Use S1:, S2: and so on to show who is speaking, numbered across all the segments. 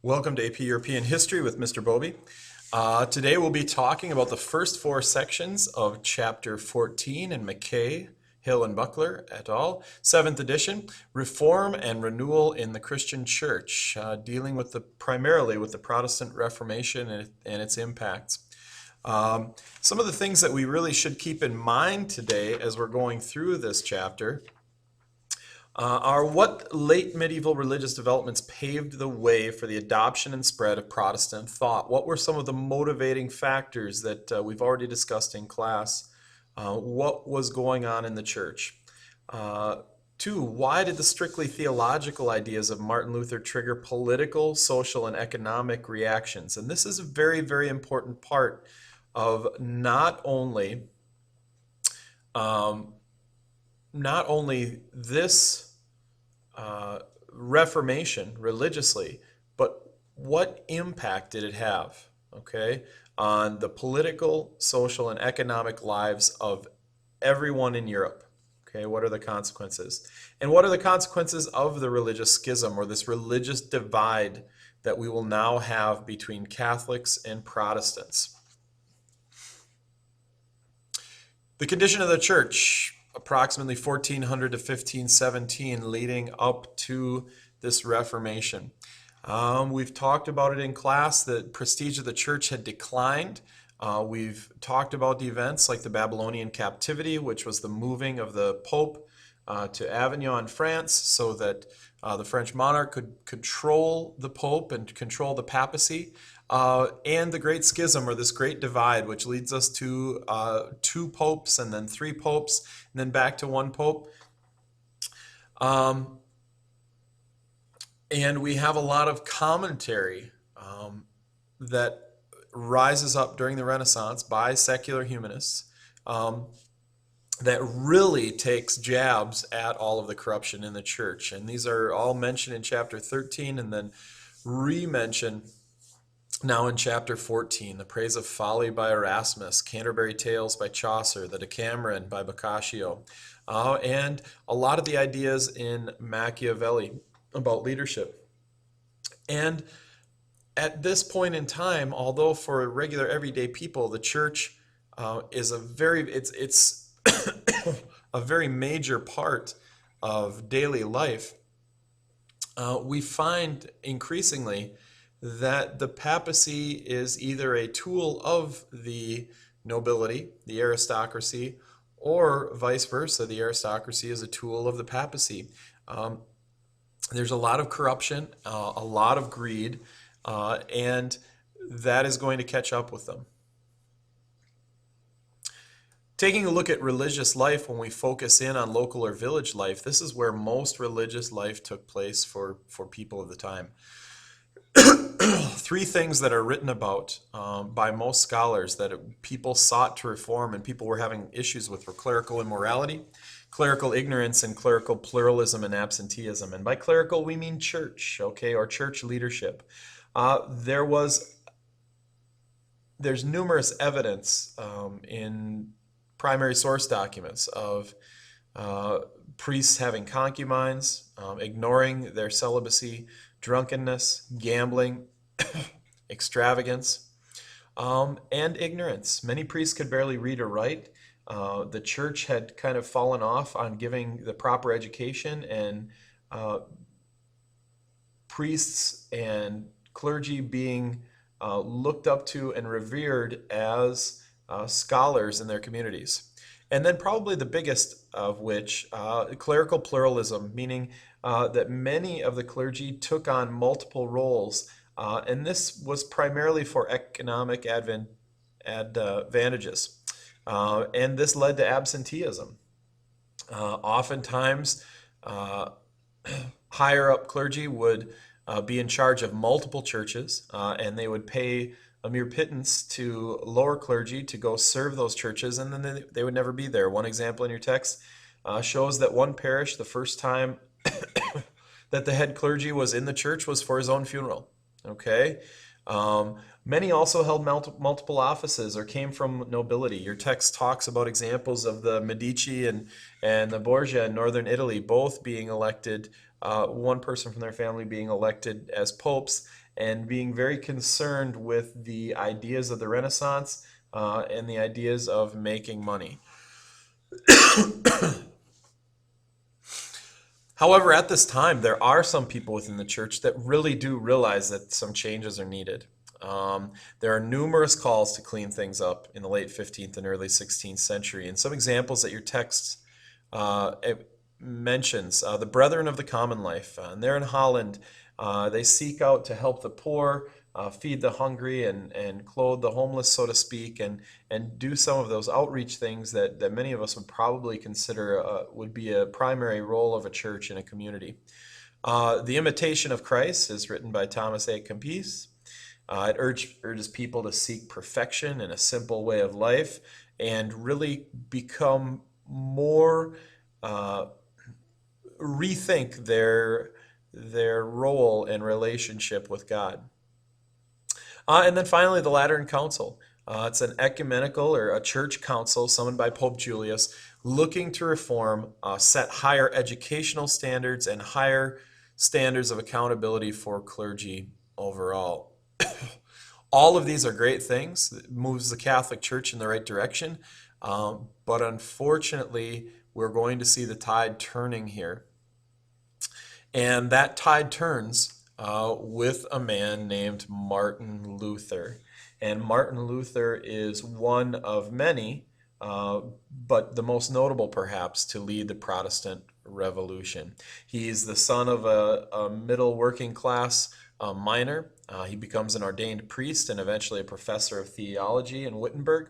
S1: Welcome to AP European History with Mr. Bobby. Today we'll be talking about the first four sections of Chapter 14 in McKay, Hill and Buckler et al., 7th edition, Reform and Renewal in the Christian Church, dealing with primarily with the Protestant Reformation and its impacts. Some of the things that we really should keep in mind today as we're going through this chapter are what late medieval religious developments paved the way for the adoption and spread of Protestant thought. What were some of the motivating factors that we've already discussed in class? What was going on in the church? Two, why did the strictly theological ideas of Martin Luther trigger political, social, and economic reactions? And this is a very, very important part of um, not only this Reformation religiously, but what impact did it have, okay, on the political, social, and economic lives of everyone in Europe? Okay, what are the consequences? And what are the consequences of the religious schism or this religious divide that we will now have between Catholics and Protestants? The condition of the church, approximately 1400 to 1517, leading up to this Reformation. We've talked about it in class. The prestige of the church had declined. We've talked about the events like the Babylonian captivity, which was the moving of the Pope to Avignon, France, so that the French monarch could control the Pope and control the papacy. And the Great Schism, or this Great Divide, which leads us to two popes and then three popes, and then back to one pope. And we have a lot of commentary that rises up during the Renaissance by secular humanists that really takes jabs at all of the corruption in the church. And these are all mentioned in chapter 13 and then re-mentioned now in chapter 14. The Praise of Folly by Erasmus, Canterbury Tales by Chaucer, the Decameron by Boccaccio, and a lot of the ideas in Machiavelli about leadership. And at this point in time, although for regular everyday people, the church is it's a very major part of daily life, we find increasingly that the papacy is either a tool of the nobility, the aristocracy, or vice versa, the aristocracy is a tool of the papacy. There's a lot of corruption, a lot of greed, and that is going to catch up with them. Taking a look at religious life, when we focus in on local or village life, this is where most religious life took place for people of the time. Three things that are written about by most scholars that people sought to reform and people were having issues with were clerical immorality, clerical ignorance, and clerical pluralism and absenteeism. And by clerical, we mean church, okay, or church leadership. There's numerous evidence in primary source documents of priests having concubines, ignoring their celibacy, drunkenness, gambling, extravagance, and ignorance. Many priests could barely read or write. The church had kind of fallen off on giving the proper education, and priests and clergy being looked up to and revered as scholars in their communities. And then probably the biggest of which, clerical pluralism, meaning that many of the clergy took on multiple roles, and this was primarily for economic advantages. And this led to absenteeism. Oftentimes, higher up clergy would be in charge of multiple churches, and they would pay a mere pittance to lower clergy to go serve those churches, and then they would never be there. One example in your text shows that one parish, the first time that the head clergy was in the church was for his own funeral. Okay? Many also held multiple offices or came from nobility. Your text talks about examples of the Medici and the Borgia in northern Italy, both being elected one person from their family being elected as popes, and being very concerned with the ideas of the Renaissance and the ideas of making money. However, at this time, there are some people within the church that really do realize that some changes are needed. There are numerous calls to clean things up in the late 15th and early 16th century. And some examples that your text it mentions the Brethren of the Common Life. And they're in Holland. They seek out to help the poor, feed the hungry, and clothe the homeless, so to speak, and do some of those outreach things that many of us would probably consider would be a primary role of a church in a community. The Imitation of Christ is written by Thomas A. Kempis. It urges people to seek perfection in a simple way of life and really become more, rethink their role and relationship with God. And then finally, the Lateran Council. It's an ecumenical or a church council summoned by Pope Julius looking to reform, set higher educational standards and higher standards of accountability for clergy overall. All of these are great things. It moves the Catholic Church in the right direction. But unfortunately, we're going to see the tide turning here. And that tide turns with a man named Martin Luther. And Martin Luther is one of many, but the most notable perhaps, to lead the Protestant Revolution. He's the son of a middle working class miner. He becomes an ordained priest and eventually a professor of theology in Wittenberg.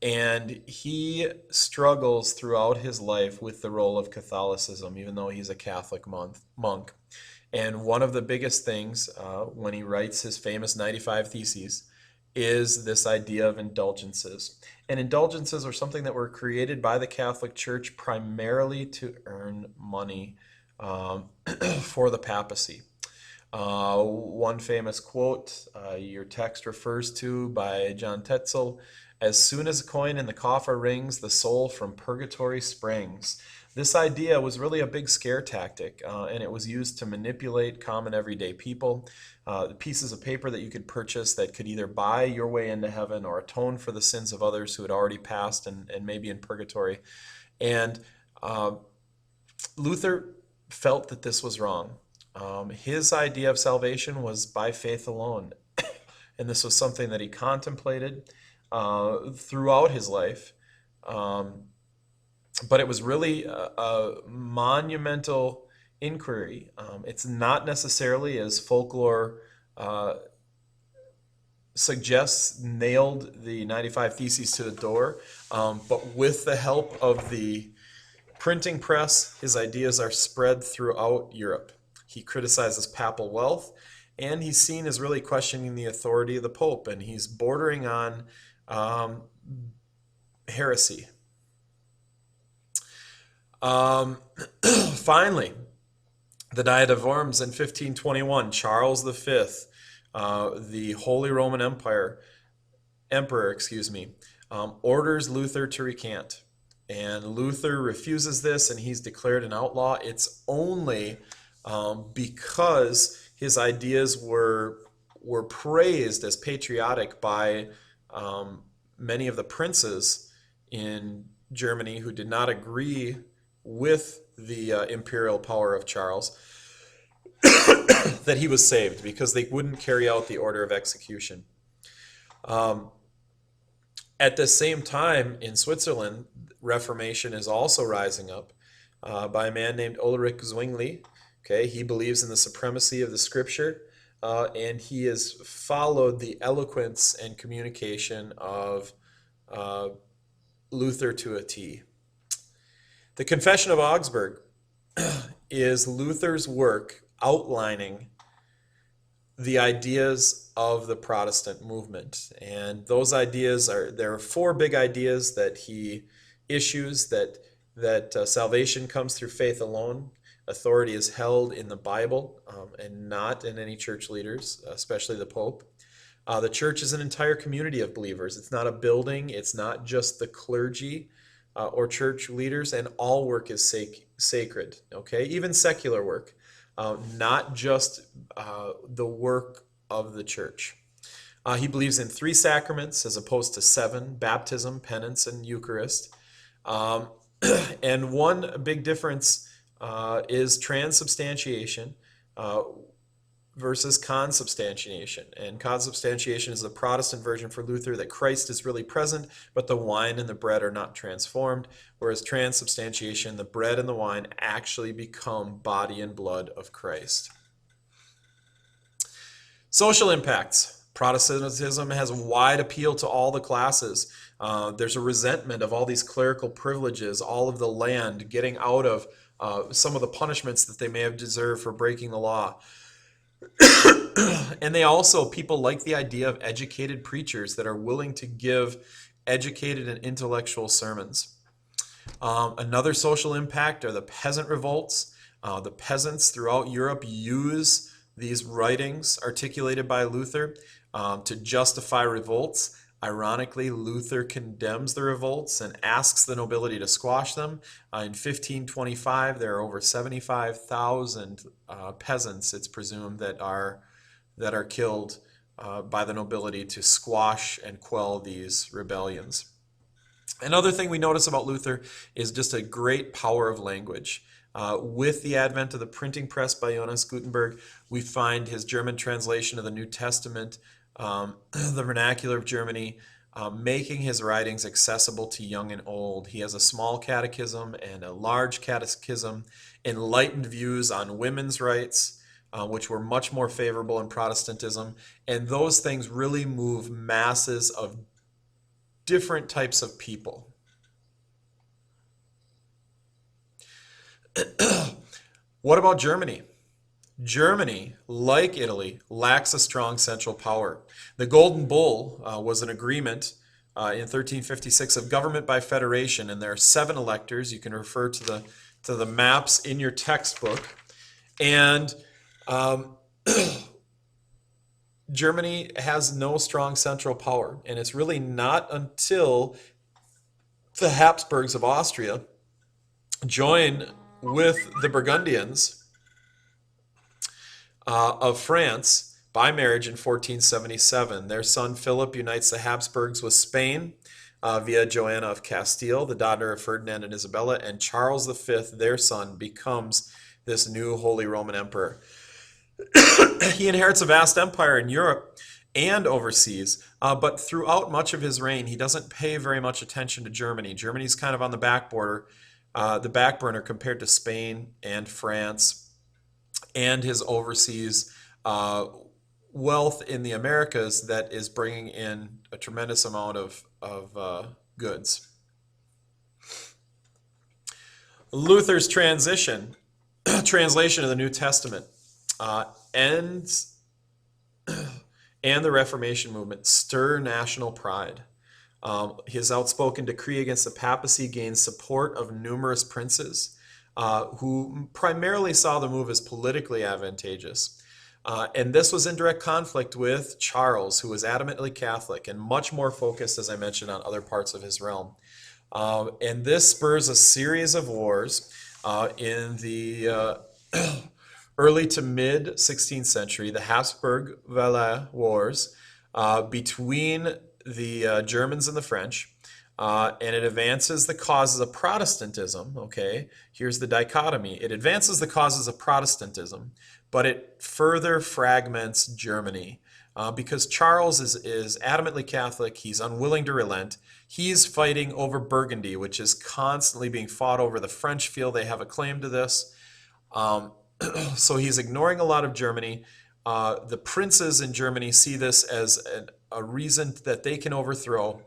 S1: And he struggles throughout his life with the role of Catholicism, even though he's a Catholic monk. And one of the biggest things when he writes his famous 95 Theses is this idea of indulgences. And indulgences are something that were created by the Catholic Church primarily to earn money for the papacy. One famous quote your text refers to by John Tetzel: "As soon as a coin in the coffer rings, the soul from purgatory springs." This idea was really a big scare tactic, and it was used to manipulate common everyday people. The pieces of paper that you could purchase that could either buy your way into heaven or atone for the sins of others who had already passed and maybe in purgatory. And Luther felt that this was wrong. His idea of salvation was by faith alone. And this was something that he contemplated throughout his life. But it was really a monumental inquiry. It's not necessarily, as folklore suggests, nailed the 95 Theses to the door, but with the help of the printing press, his ideas are spread throughout Europe. He criticizes papal wealth, and he's seen as really questioning the authority of the Pope, and he's bordering on heresy. Finally, the Diet of Worms in 1521, Charles V, the Holy Roman Emperor, orders Luther to recant. And Luther refuses this, and he's declared an outlaw. It's only because his ideas were praised as patriotic by many of the princes in Germany who did not agree with the imperial power of Charles, that he was saved because they wouldn't carry out the order of execution. At the same time, in Switzerland, Reformation is also rising up by a man named Ulrich Zwingli. Okay, he believes in the supremacy of the Scripture, and he has followed the eloquence and communication of Luther to a T. The Confession of Augsburg is Luther's work outlining the ideas of the Protestant movement. And those ideas there are four big ideas that he issues: that salvation comes through faith alone, authority is held in the Bible and not in any church leaders, especially the Pope. The church is an entire community of believers. It's not a building, it's not just the clergy or church leaders, and all work is sacred, okay? Even secular work, not just the work of the church. He believes in 3 sacraments as opposed to 7: baptism, penance, and Eucharist. Um, and one big difference is transubstantiation versus consubstantiation. And consubstantiation is the Protestant version for Luther, that Christ is really present, but the wine and the bread are not transformed. Whereas transubstantiation, the bread and the wine actually become body and blood of Christ. Social impacts. Protestantism has a wide appeal to all the classes. There's a resentment of all these clerical privileges, all of the land, getting out of some of the punishments that they may have deserved for breaking the law. And people like the idea of educated preachers that are willing to give educated and intellectual sermons. Another social impact are the peasant revolts. The peasants throughout Europe use these writings articulated by Luther to justify revolts. Ironically, Luther condemns the revolts and asks the nobility to squash them. In 1525, there are over 75,000 peasants, it's presumed, that are killed by the nobility to squash and quell these rebellions. Another thing we notice about Luther is just a great power of language. With the advent of the printing press by Johannes Gutenberg, we find his German translation of the New Testament, the vernacular of Germany, making his writings accessible to young and old. He has a small catechism and a large catechism, enlightened views on women's rights, which were much more favorable in Protestantism. And those things really move masses of different types of people. What about Germany? Germany, like Italy, lacks a strong central power. The Golden Bull was an agreement in 1356 of government by federation, and there are 7 electors. You can refer to the maps in your textbook. And Germany has no strong central power, and it's really not until the Habsburgs of Austria join with the Burgundians of France by marriage in 1477. Their son Philip unites the Habsburgs with Spain via Joanna of Castile, the daughter of Ferdinand and Isabella, and Charles V, their son, becomes this new Holy Roman Emperor. He inherits a vast empire in Europe and overseas, but throughout much of his reign, he doesn't pay very much attention to Germany. Germany's kind of on the back burner compared to Spain and France and his overseas wealth in the Americas that is bringing in a tremendous amount of goods. Luther's translation of the New Testament ends and the Reformation movement stir national pride. His outspoken decree against the papacy gained support of numerous princes who primarily saw the move as politically advantageous. And this was in direct conflict with Charles, who was adamantly Catholic and much more focused, as I mentioned, on other parts of his realm. And this spurs a series of wars in the early to mid 16th century, the Habsburg-Valois Wars, between the Germans and the French, and it advances the causes of Protestantism. Okay, here's the dichotomy. It advances the causes of Protestantism, but it further fragments Germany because Charles is adamantly Catholic. He's unwilling to relent. He's fighting over Burgundy, which is constantly being fought over. The French feel they have a claim to this. So he's ignoring a lot of Germany. The princes in Germany see this as a reason that they can overthrow,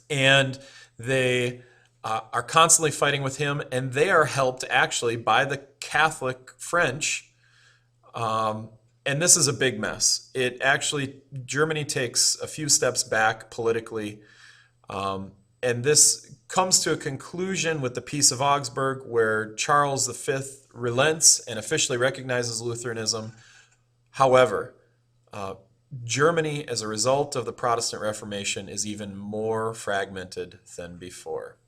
S1: and they are constantly fighting with him, and they are helped actually by the Catholic French. And this is a big mess. Germany takes a few steps back politically, and this comes to a conclusion with the Peace of Augsburg, where Charles V relents and officially recognizes Lutheranism. However, Germany, as a result of the Protestant Reformation, is even more fragmented than before.